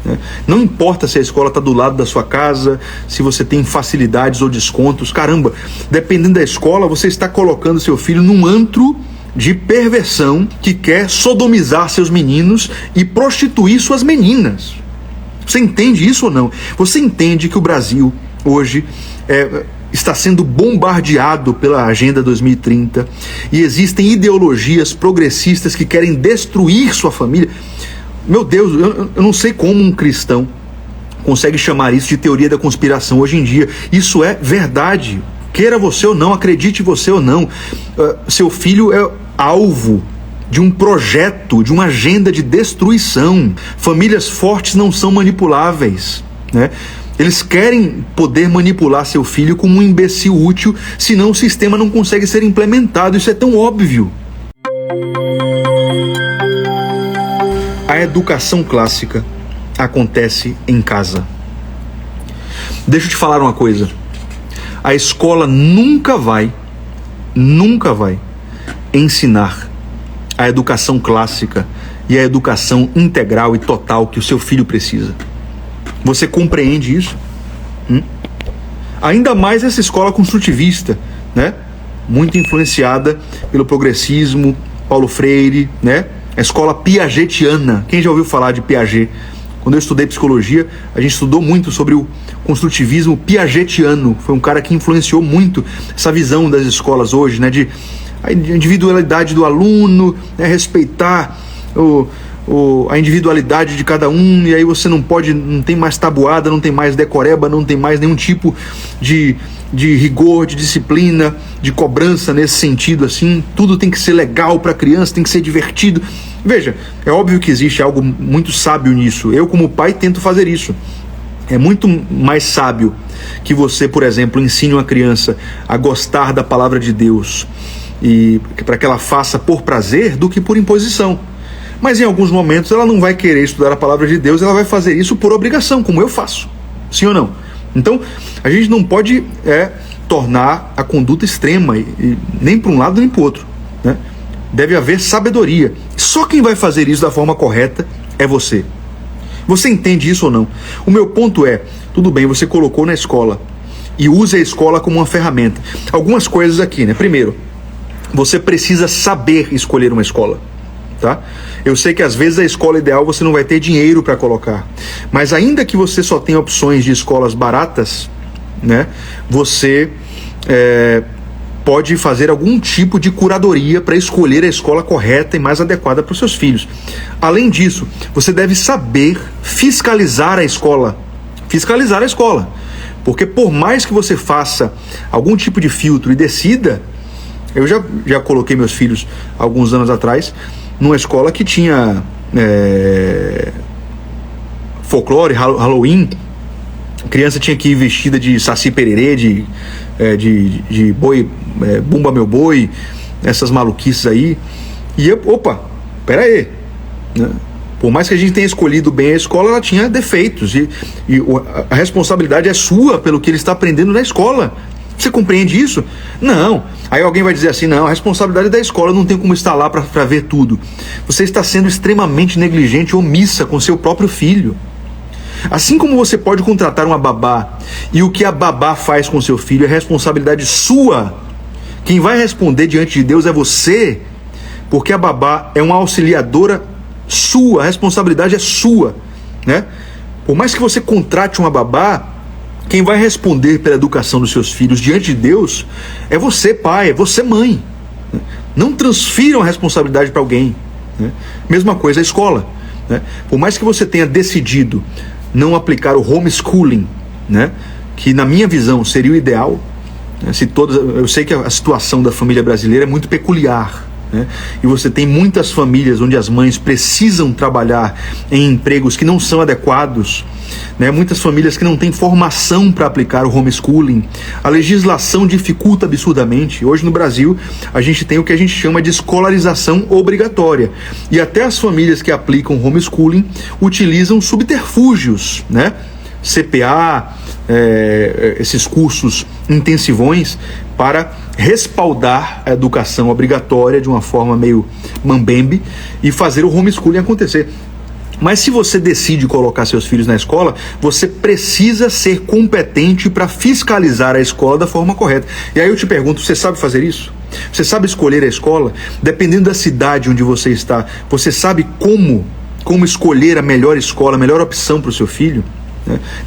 né? Não importa se a escola está do lado da sua casa, se você tem facilidades ou descontos. Caramba, dependendo da escola, você está colocando seu filho num antro de perversão que quer sodomizar seus meninos e prostituir suas meninas. Você entende isso ou não? Você entende que o Brasil hoje está sendo bombardeado pela Agenda 2030 e existem ideologias progressistas que querem destruir sua família? Meu Deus, eu não sei como um cristão consegue chamar isso de teoria da conspiração hoje em dia. Isso é verdade. Queira você ou não, acredite você ou não, seu filho é alvo de um projeto, de uma agenda de destruição. Famílias fortes não são manipuláveis, né? Eles querem poder manipular seu filho como um imbecil útil, senão o sistema não consegue ser implementado. Isso é tão óbvio. A educação clássica acontece em casa. Deixa eu te falar uma coisa. A escola nunca vai ensinar a educação clássica e a educação integral e total que o seu filho precisa. Você compreende isso? Ainda mais essa escola construtivista, né? Muito influenciada pelo progressismo, Paulo Freire, né? A escola piagetiana. Quem já ouviu falar de Piaget? Quando eu estudei psicologia, a gente estudou muito sobre o construtivismo piagetiano. Foi um cara que influenciou muito essa visão das escolas hoje, né? De a individualidade do aluno, né? Respeitar a individualidade de cada um, e aí você não tem mais tabuada, não tem mais decoreba, não tem mais nenhum tipo de rigor, de disciplina, de cobrança nesse sentido, assim. Tudo tem que ser legal para a criança, tem que ser divertido. Veja, é óbvio que existe algo muito sábio nisso. Eu, como pai, tento fazer isso. É muito mais sábio que você, por exemplo, ensine uma criança a gostar da palavra de Deus e para que ela faça por prazer do que por imposição. Mas em alguns momentos ela não vai querer estudar a palavra de Deus, ela vai fazer isso por obrigação, como eu faço. Sim ou não? Então, a gente não pode tornar a conduta extrema, nem para um lado nem para o outro, né? Deve haver sabedoria. Só quem vai fazer isso da forma correta é você. Você entende isso ou não? O meu ponto é, tudo bem, você colocou na escola e use a escola como uma ferramenta. Algumas coisas aqui, né? Primeiro, você precisa saber escolher uma escola. Tá? Eu sei que às vezes a escola ideal você não vai ter dinheiro para colocar, mas ainda que você só tenha opções de escolas baratas, né, você pode fazer algum tipo de curadoria para escolher a escola correta e mais adequada para os seus filhos. Além disso, você deve saber fiscalizar a escola. Fiscalizar a escola. Porque por mais que você faça algum tipo de filtro e decida, eu já coloquei meus filhos alguns anos atrás numa escola que tinha folclore, Halloween. A criança tinha que ir vestida de Saci Pererê, de boi, Bumba Meu Boi, essas maluquices aí. E eu, pera aí, né? Por mais que a gente tenha escolhido bem a escola, ela tinha defeitos. E a responsabilidade é sua pelo que ele está aprendendo na escola. Você compreende isso? Não. Aí alguém vai dizer assim, não, a responsabilidade é da escola, não tem como estar lá para ver tudo. Você está sendo extremamente negligente, omissa com seu próprio filho. Assim como você pode contratar uma babá e o que a babá faz com seu filho é responsabilidade sua, quem vai responder diante de Deus é você, porque a babá é uma auxiliadora sua, a responsabilidade é sua, né? Por mais que você contrate uma babá, quem vai responder pela educação dos seus filhos diante de Deus é você, pai, é você, mãe. Não transfiram a responsabilidade para alguém, né? Mesma coisa a escola, né? Por mais que você tenha decidido não aplicar o homeschooling, né, que na minha visão seria o ideal, né, eu sei que a situação da família brasileira é muito peculiar, né, e você tem muitas famílias onde as mães precisam trabalhar em empregos que não são adequados, né, muitas famílias que não têm formação para aplicar o homeschooling. A legislação dificulta absurdamente. Hoje no Brasil a gente tem o que a gente chama de escolarização obrigatória, e até as famílias que aplicam homeschooling utilizam subterfúgios, né, CPA, esses cursos intensivões para respaldar a educação obrigatória de uma forma meio mambembe e fazer o homeschooling acontecer. Mas se você decide colocar seus filhos na escola, você precisa ser competente para fiscalizar a escola da forma correta. E aí eu te pergunto, você sabe fazer isso? Você sabe escolher a escola? Dependendo da cidade onde você está, você sabe como escolher a melhor escola, a melhor opção para o seu filho?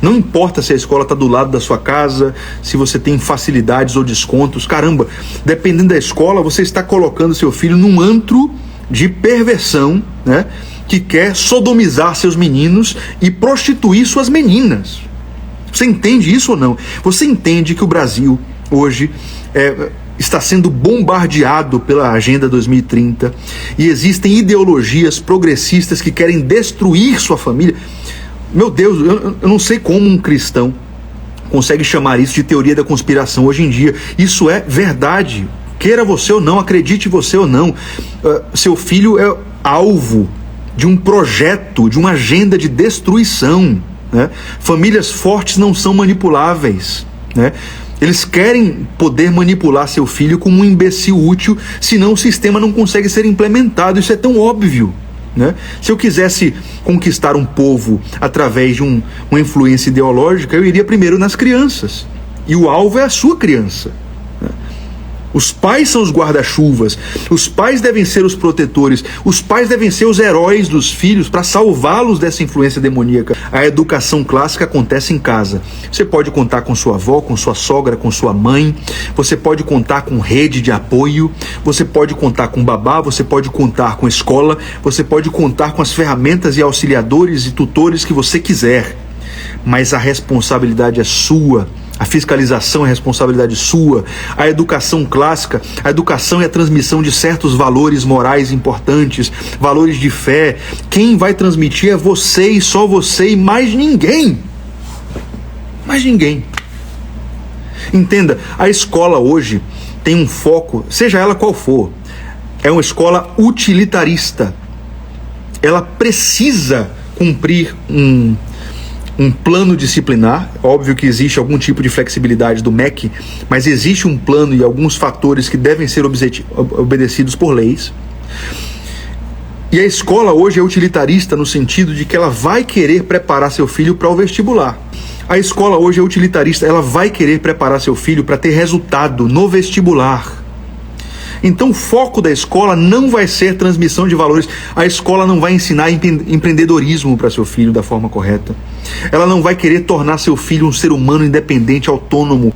Não importa se a escola está do lado da sua casa, se você tem facilidades ou descontos. Caramba, dependendo da escola, você está colocando seu filho num antro de perversão, né? Que quer sodomizar seus meninos e prostituir suas meninas. Você entende isso ou não? Você entende que o Brasil hoje está sendo bombardeado pela Agenda 2030 e existem ideologias progressistas que querem destruir sua família? Meu Deus, eu não sei como um cristão consegue chamar isso de teoria da conspiração hoje em dia. Isso é verdade. Queira você ou não, acredite você ou não, seu filho é alvo de um projeto, de uma agenda de destruição, né? Famílias fortes não são manipuláveis, né? Eles querem poder manipular seu filho como um imbecil útil, senão o sistema não consegue ser implementado. Isso é tão óbvio, né? Se eu quisesse conquistar um povo através de uma influência ideológica, eu iria primeiro nas crianças, e o alvo é a sua criança. Os pais são os guarda-chuvas, os pais devem ser os protetores, os pais devem ser os heróis dos filhos para salvá-los dessa influência demoníaca. A educação clássica acontece em casa. Você pode contar com sua avó, com sua sogra, com sua mãe, você pode contar com rede de apoio, você pode contar com babá, você pode contar com escola, você pode contar com as ferramentas e auxiliadores e tutores que você quiser, mas a responsabilidade é sua. A fiscalização é responsabilidade sua. A educação clássica, a educação é a transmissão de certos valores morais importantes, valores de fé. Quem vai transmitir é você e só você e mais ninguém. Mais ninguém. Entenda, a escola hoje tem um foco, seja ela qual for, é uma escola utilitarista. Ela precisa cumprir um plano disciplinar. Óbvio que existe algum tipo de flexibilidade do MEC, mas existe um plano e alguns fatores que devem ser obedecidos por leis. E a escola hoje é utilitarista no sentido de que ela vai querer preparar seu filho para o vestibular. A escola hoje é utilitarista, ela vai querer preparar seu filho para ter resultado no vestibular. Então o foco da escola não vai ser transmissão de valores. A escola não vai ensinar empreendedorismo para seu filho da forma correta. Ela não vai querer tornar seu filho um ser humano independente, autônomo.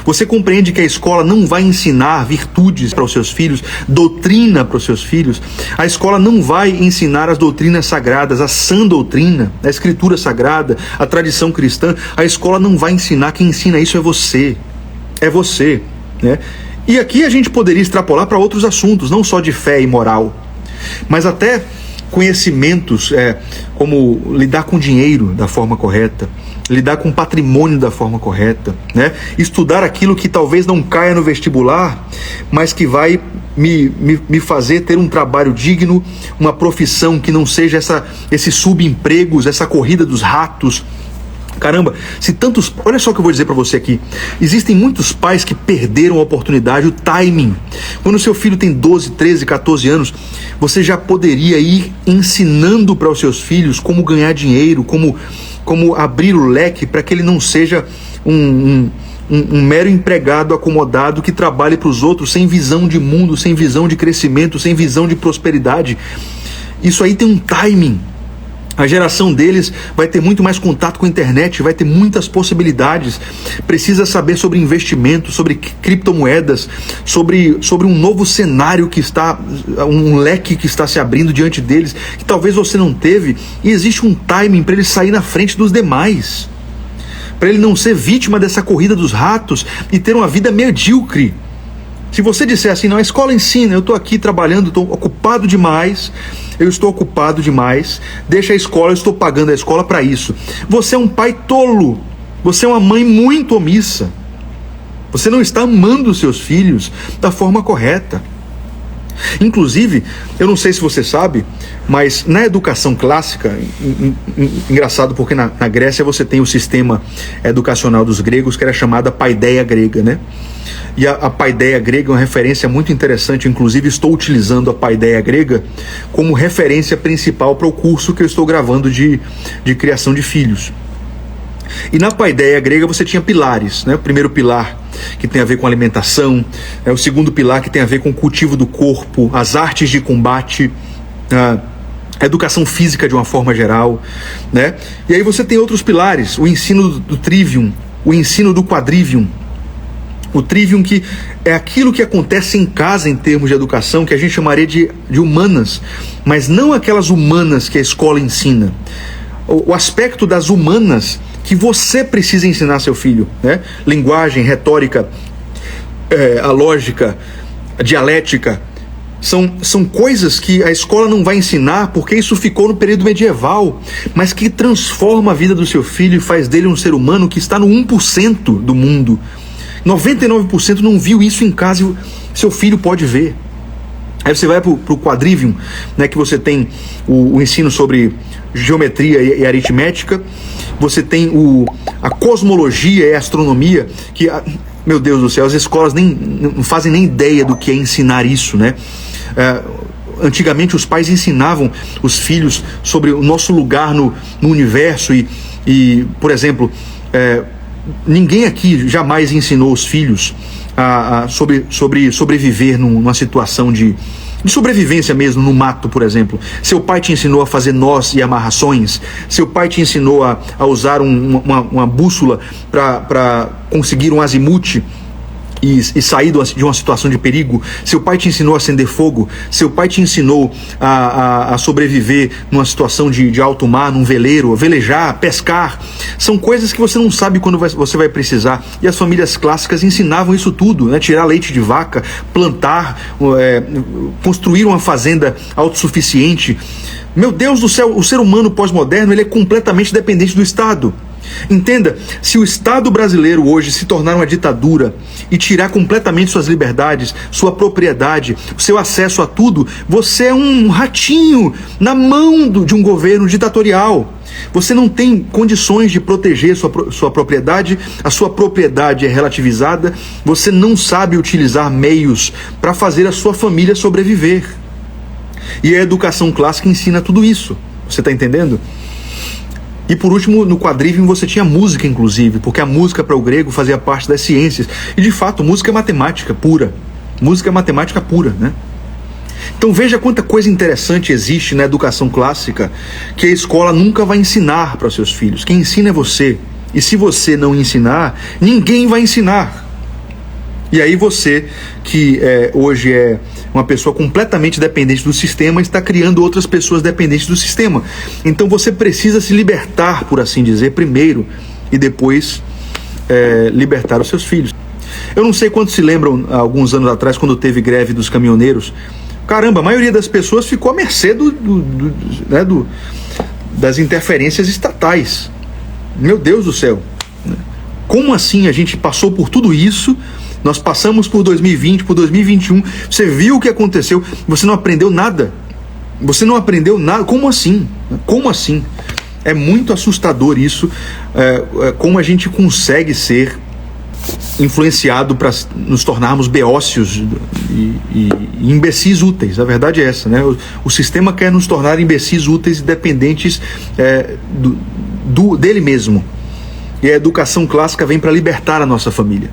Você compreende que a escola não vai ensinar virtudes para os seus filhos, doutrina para os seus filhos. A escola não vai ensinar as doutrinas sagradas, a sã doutrina, a escritura sagrada, a tradição cristã. A escola não vai ensinar, quem ensina isso é você. É você, né? E aqui a gente poderia extrapolar para outros assuntos, não só de fé e moral, mas até conhecimentos como lidar com dinheiro da forma correta, lidar com patrimônio da forma correta, né? Estudar aquilo que talvez não caia no vestibular, mas que vai me fazer ter um trabalho digno, uma profissão que não seja esses subempregos, essa corrida dos ratos. Caramba, olha só o que eu vou dizer para você aqui. Existem muitos pais que perderam a oportunidade, o timing. Quando o seu filho tem 12, 13, 14 anos, você já poderia ir ensinando para os seus filhos como ganhar dinheiro, como abrir o leque para que ele não seja um mero empregado acomodado que trabalhe para os outros sem visão de mundo, sem visão de crescimento, sem visão de prosperidade. Isso aí tem um timing. A geração deles vai ter muito mais contato com a internet, vai ter muitas possibilidades. Precisa saber sobre investimento, sobre criptomoedas, sobre um novo cenário que está, um leque que está se abrindo diante deles, que talvez você não teve. E existe um timing para ele sair na frente dos demais, para ele não ser vítima dessa corrida dos ratos e ter uma vida medíocre. Se você disser assim, não, a escola ensina, eu estou aqui trabalhando, estou ocupado demais, deixa a escola, eu estou pagando a escola para isso. Você é um pai tolo, você é uma mãe muito omissa, você não está amando os seus filhos da forma correta. Inclusive, eu não sei se você sabe, mas na educação clássica, engraçado porque na Grécia você tem o sistema educacional dos gregos, que era chamada paideia grega, né? E a paideia grega é uma referência muito interessante, inclusive estou utilizando a paideia grega como referência principal para o curso que eu estou gravando de criação de filhos. E na paideia grega você tinha pilares, né? O primeiro pilar que tem a ver com alimentação, o segundo pilar que tem a ver com o cultivo do corpo, as artes de combate, a educação física de uma forma geral, né? E aí você tem outros pilares, o ensino do trivium, o ensino do quadrivium. O trivium, que é aquilo que acontece em casa em termos de educação, que a gente chamaria de humanas, mas não aquelas humanas que a escola ensina. O aspecto das humanas que você precisa ensinar seu filho, né? Linguagem, retórica, a lógica, a dialética, são coisas que a escola não vai ensinar porque isso ficou no período medieval, mas que transforma a vida do seu filho e faz dele um ser humano que está no 1% do mundo. 99% não viu isso em casa e seu filho pode ver. Aí você vai para o quadrivium, né, que você tem o ensino sobre geometria e aritmética, você tem a cosmologia e a astronomia, que, meu Deus do céu, as escolas não fazem nem ideia do que é ensinar isso, né? Antigamente os pais ensinavam os filhos sobre o nosso lugar no universo e por exemplo, ninguém aqui jamais ensinou os filhos sobre sobreviver numa situação de sobrevivência mesmo, no mato, por exemplo. Seu pai te ensinou a fazer nós e amarrações? Seu pai te ensinou a usar uma bússola para conseguir um azimute e sair de uma situação de perigo? Seu pai te ensinou a acender fogo? Seu pai te ensinou a sobreviver numa situação de alto mar, num veleiro, velejar, pescar? São coisas que você não sabe quando você vai precisar. E as famílias clássicas ensinavam isso tudo, né? Tirar leite de vaca, plantar, construir uma fazenda autossuficiente. Meu Deus do céu, o ser humano pós-moderno, ele é completamente dependente do Estado. Entenda, se o Estado brasileiro hoje se tornar uma ditadura e tirar completamente suas liberdades, sua propriedade, o seu acesso a tudo, você é um ratinho na mão de um governo ditatorial. Você não tem condições de proteger sua propriedade, a sua propriedade é relativizada, você não sabe utilizar meios para fazer a sua família sobreviver. E a educação clássica ensina tudo isso, você está entendendo? E por último, no quadrivium você tinha música, inclusive, porque a música para o grego fazia parte das ciências. E de fato, música é matemática pura. Música é matemática pura, né? Então veja quanta coisa interessante existe na educação clássica que a escola nunca vai ensinar para os seus filhos. Quem ensina é você. E se você não ensinar, ninguém vai ensinar. E aí você, que hoje é uma pessoa completamente dependente do sistema, está criando outras pessoas dependentes do sistema. Então você precisa se libertar, por assim dizer, primeiro, e depois libertar os seus filhos. Eu não sei quantos se lembram, alguns anos atrás, quando teve greve dos caminhoneiros. Caramba, a maioria das pessoas ficou à mercê das interferências estatais. Meu Deus do céu. Como assim a gente passou por tudo isso? Nós passamos por 2020, por 2021, você viu o que aconteceu, você não aprendeu nada. Você não aprendeu nada, como assim? Como assim? É muito assustador isso, como a gente consegue ser influenciado para nos tornarmos beócios e imbecis úteis. A verdade é essa, né? O sistema quer nos tornar imbecis úteis e dependentes dele mesmo. E a educação clássica vem para libertar a nossa família.